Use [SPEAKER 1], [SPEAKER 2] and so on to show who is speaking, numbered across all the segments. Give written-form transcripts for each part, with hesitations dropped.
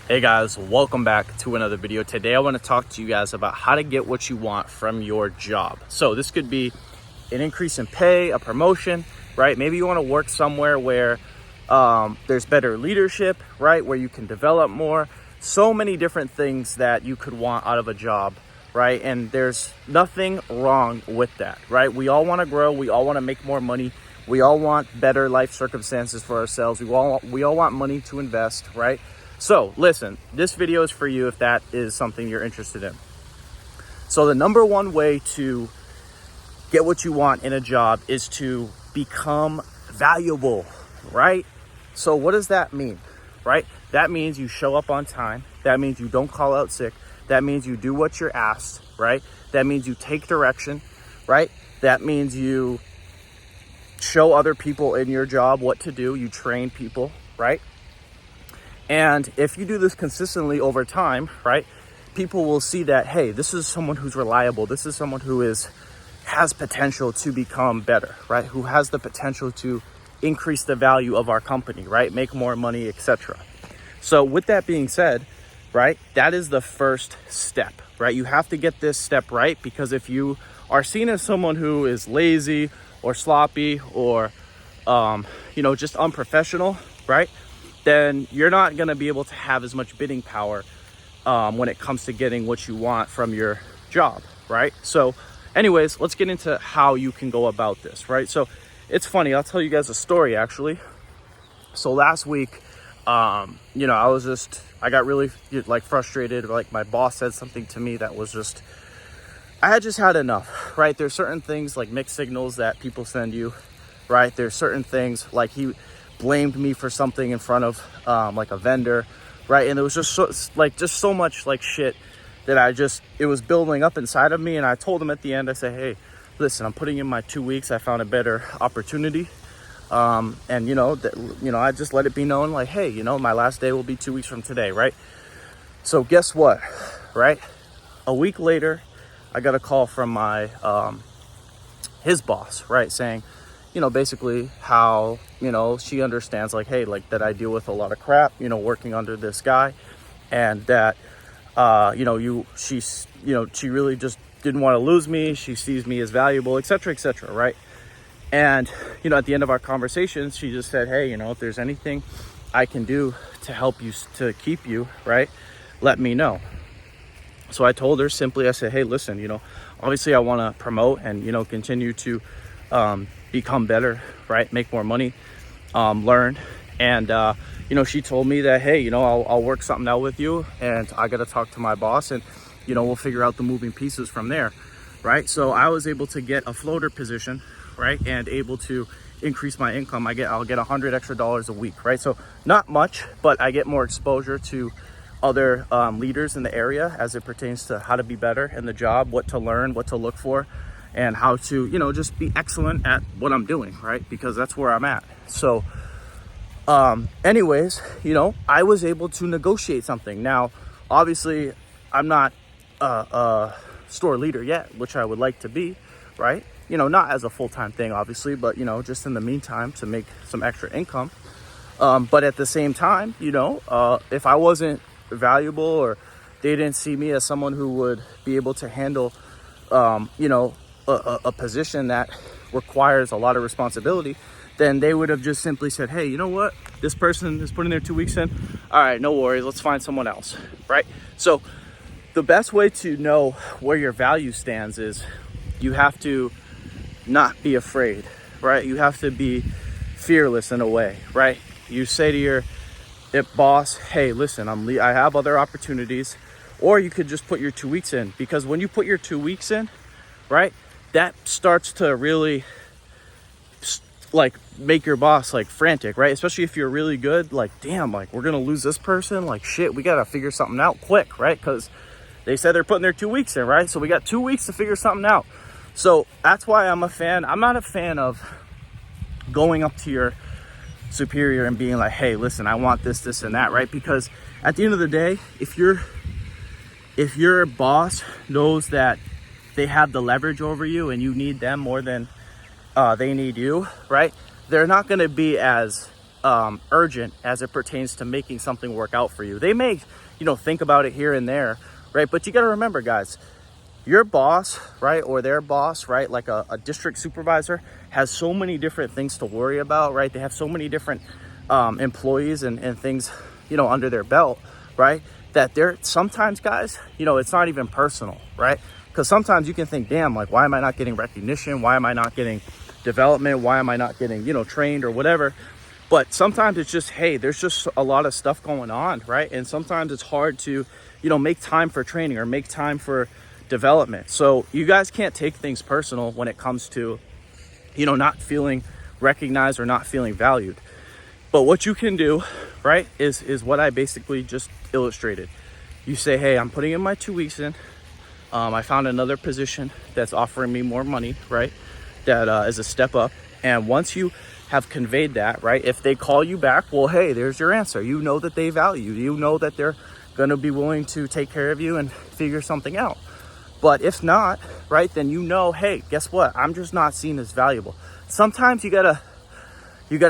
[SPEAKER 1] Hey guys, welcome back to another video. Today I want to talk to you guys about how to get what you want from your job. So this could be an increase in pay, a promotion, right? Maybe you want to work somewhere where there's better leadership, right? Where you can develop more. So many different things that you could want out of a job, right? And there's nothing wrong with that, right? We all want to grow. We all want to make more money. We all want better life circumstances for ourselves. We all want money to invest, right? So listen, this video is for you if that is something you're interested in. So the number one way to get what you want in a job is to become valuable, right? So what does that mean, right? That means you show up on time. That means you don't call out sick. That means you do what you're asked, right? That means you take direction, right? That means you show other people in your job what to do. You train people, right? And if you do this consistently over time, right, people will see that, hey, this is someone who's reliable. This is someone who has potential to become better, right? Who has the potential to increase the value of our company, right? Make more money, etc. So with that being said, right, that is the first step, right? You have to get this step right, because if you are seen as someone who is lazy or sloppy or, just unprofessional, right, then you're not going to be able to have as much bidding power when it comes to getting what you want from your job, right? So anyways, let's get into how you can go about this, right? So it's funny, I'll tell you guys a story actually. So last week, I got really frustrated. Like my boss said something to me that was just, I had just had enough, right? There's certain things like mixed signals that people send you, right? There's certain things like he blamed me for something in front of a vendor, right? And it was just so much shit that it was building up inside of me. And I told him at the end, I said, hey, listen, I'm putting in my 2 weeks. I found a better opportunity. I just let it be known like, hey, my last day will be 2 weeks from today, right? So guess what, right? A week later, I got a call from my his boss, right, saying, basically how, she understands hey, that I deal with a lot of crap, working under this guy, and that, she really just didn't want to lose me. She sees me as valuable, et cetera, right? And, at the end of our conversation, she just said, hey, if there's anything I can do to help you, to keep you, right, let me know. So I told her simply, I said, hey, listen, obviously I want to promote and, continue to, become better, right? Make more money, learn. And, she told me that, hey, I'll work something out with you, and I got to talk to my boss, and, we'll figure out the moving pieces from there. Right. So I was able to get a floater position, right. And able to increase my income. I'll get $100 extra a week. Right. So not much, but I get more exposure to other leaders in the area as it pertains to how to be better in the job, what to learn, what to look for, and how to, just be excellent at what I'm doing, right? Because that's where I'm at. So, anyways, I was able to negotiate something. Now, obviously, I'm not a store leader yet, which I would like to be, right? Not as a full-time thing, obviously, but, just in the meantime to make some extra income. But at the same time, if I wasn't valuable or they didn't see me as someone who would be able to handle, a position that requires a lot of responsibility, then they would have just simply said, hey, you know what? This person is putting their 2 weeks in. All right, no worries. Let's find someone else, right? So the best way to know where your value stands is you have to not be afraid, right? You have to be fearless in a way, right? You say to your boss, hey, listen, I have other opportunities. Or you could just put your 2 weeks in, because when you put your 2 weeks in, right, that starts to really make your boss frantic, right? Especially if you're really good, damn, we're gonna lose this person, shit, we gotta figure something out quick, right? Because they said they're putting their 2 weeks in, right? So we got 2 weeks to figure something out. So that's why I'm not a fan of going up to your superior and being like, hey, listen, I want this and that, right? Because at the end of the day, if your boss knows that they have the leverage over you and you need them more than they need you, right? They're not going to be as urgent as it pertains to making something work out for you. They may, think about it here and there, right? But you got to remember, guys, your boss, right, or their boss, right, like a district supervisor, has so many different things to worry about, right? They have so many different employees and things, under their belt, right? That they're sometimes, guys, it's not even personal, right? Because sometimes you can think, damn, like, why am I not getting recognition? Why am I not getting development? Why am I not getting, trained or whatever? But sometimes it's just, hey, there's just a lot of stuff going on, right? And sometimes it's hard to, make time for training or make time for development. So you guys can't take things personal when it comes to, not feeling recognized or not feeling valued. But what you can do, right, is what I basically just illustrated. You say, hey, I'm putting in my 2 weeks in. I found another position that's offering me more money, right? That is a step up. And once you have conveyed that, right, if they call you back, well, hey, there's your answer. You know that they value you. You know that they're going to be willing to take care of you and figure something out. But if not, right, then hey, guess what? I'm just not seen as valuable. Sometimes you gotta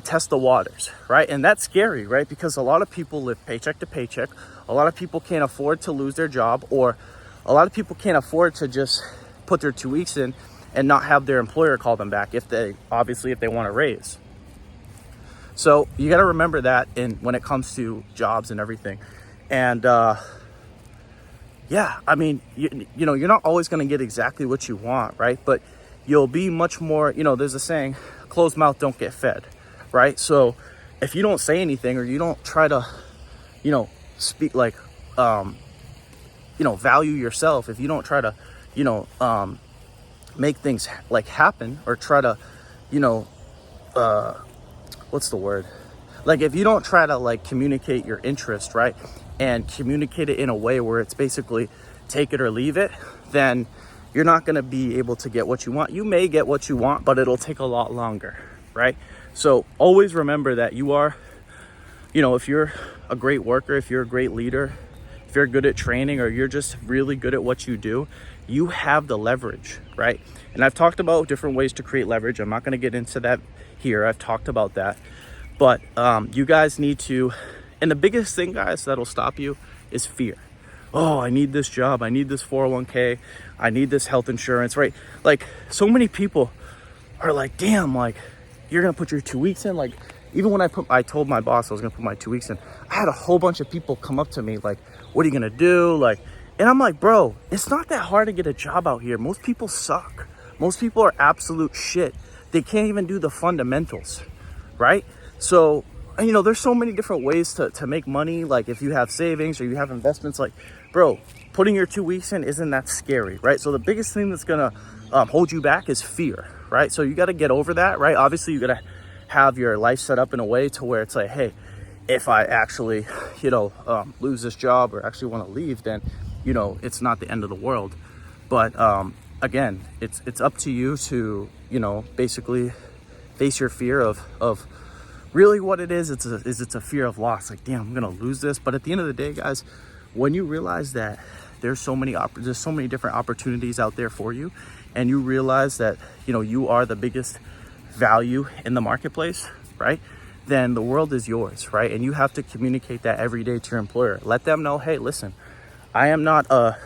[SPEAKER 1] test the waters, right? And that's scary, right? Because a lot of people live paycheck to paycheck. A lot of people can't afford to lose their job, or a lot of people can't afford to just put their 2 weeks in and not have their employer call them back if they want to raise. So you got to remember that when it comes to jobs and everything. And yeah, I mean, you're not always going to get exactly what you want, right? But you'll be much more, there's a saying, closed mouth don't get fed, right? So if you don't say anything, or you don't try to, speak like, value yourself, if you don't try to, make things like happen, or try to, what's the word? Like, if you don't try to like communicate your interest, right? And communicate it in a way where it's basically take it or leave it, then you're not going to be able to get what you want. You may get what you want, but it'll take a lot longer, right? So always remember that you are, if you're a great worker, if you're a great leader, if you're good at training, or you're just really good at what you do, you have the leverage, right? And I've talked about different ways to create leverage. I'm not going to get into that here. I've talked about that. But you guys need to, and the biggest thing, guys, that'll stop you is fear. Oh, I need this job. I need this 401k. I need this health insurance, right? Like, so many people are like, damn, like, you're going to put your 2 weeks in. Like, even when I told my boss I was going to put my 2 weeks in, I had a whole bunch of people come up to me like, what are you going to do? Like, and I'm like, bro, it's not that hard to get a job out here. Most people suck. Most people are absolute shit. They can't even do the fundamentals, right? So, there's so many different ways to make money. Like, if you have savings or you have investments, like, bro, putting your 2 weeks in isn't that scary, right? So the biggest thing that's gonna hold you back is fear, right? So you got to get over that, right? Obviously, you got to have your life set up in a way to where it's like, hey, if I actually, lose this job or actually want to leave, then, it's not the end of the world. But again, it's up to you to, basically face your fear of really what it is. It's a fear of loss. Like, damn, I'm gonna lose this. But at the end of the day, guys, when you realize that there's so many different opportunities out there for you, and you realize that you are the biggest value in the marketplace, right? Then the world is yours, right? And you have to communicate that every day to your employer. Let them know, hey, listen, I am not a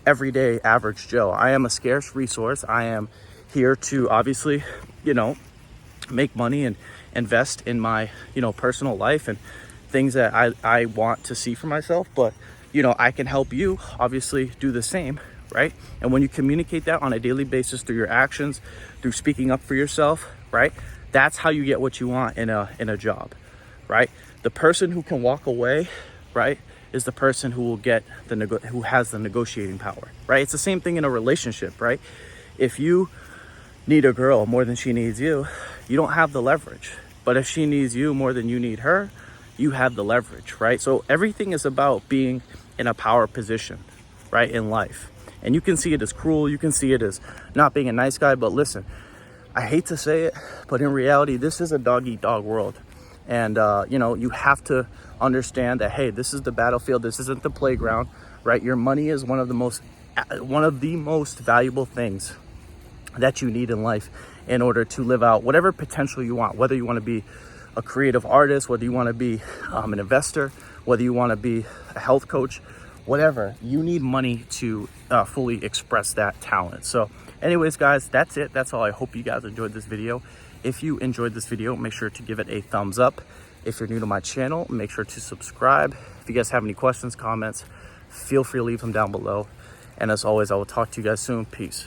[SPEAKER 1] everyday average Joe. I am a scarce resource. I am here to obviously, make money and invest in my, personal life and things that I want to see for myself. But, I can help you obviously do the same, right? And when you communicate that on a daily basis through your actions, through speaking up for yourself, right? That's how you get what you want in a job, right? The person who can walk away, right, is the person who will get who has the negotiating power, right? It's the same thing in a relationship, right? If you need a girl more than she needs you, you don't have the leverage. But if she needs you more than you need her, you have the leverage, right? So everything is about being in a power position, right, in life. And you can see it as cruel. You can see it as not being a nice guy. But listen, I hate to say it, but in reality, this is a dog-eat-dog world. And, you have to understand that, hey, this is the battlefield. This isn't the playground, right? Your money is one of the most valuable things that you need in life in order to live out whatever potential you want, whether you want to be a creative artist, whether you want to be an investor, whether you want to be a health coach, whatever, you need money to fully express that talent. So anyways, guys, that's it. That's all. I hope you guys enjoyed this video. If you enjoyed this video, make sure to give it a thumbs up. If you're new to my channel, make sure to subscribe. If you guys have any questions, comments, feel free to leave them down below. And as always, I will talk to you guys soon. Peace.